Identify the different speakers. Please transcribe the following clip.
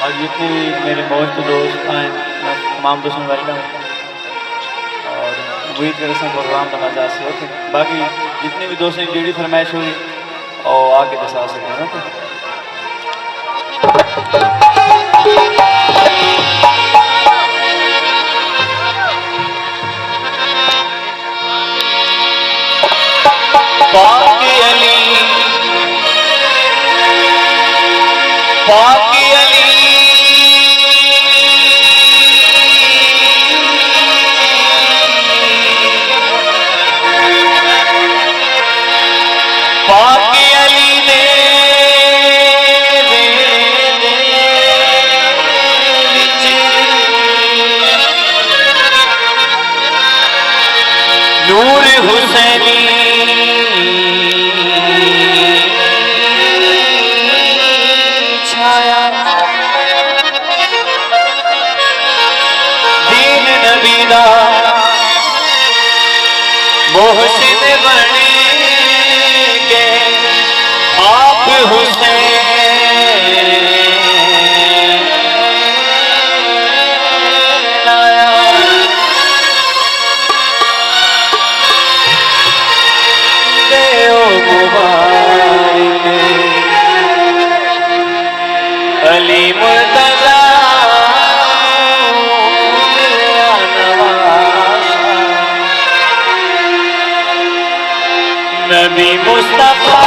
Speaker 1: और जितने भी मेरे मौजूद दोस्त आए मैं तमाम दोस्तों में वेलकम और उम्मीद कर रहे प्रोग्राम करना चाहते ओके। बाकी जितने भी दोस्तों की जेडी फरमाइश हुई और आके दसा सकते हैं ओके। पाकी अली पाकी अली पाकी अली ने नूर हुसैनी छाया दीन नबी दा मोहसिन बने के आप हुसैन आया देओ मुबारक अली मुर्तज़ा नबी मुस्तफा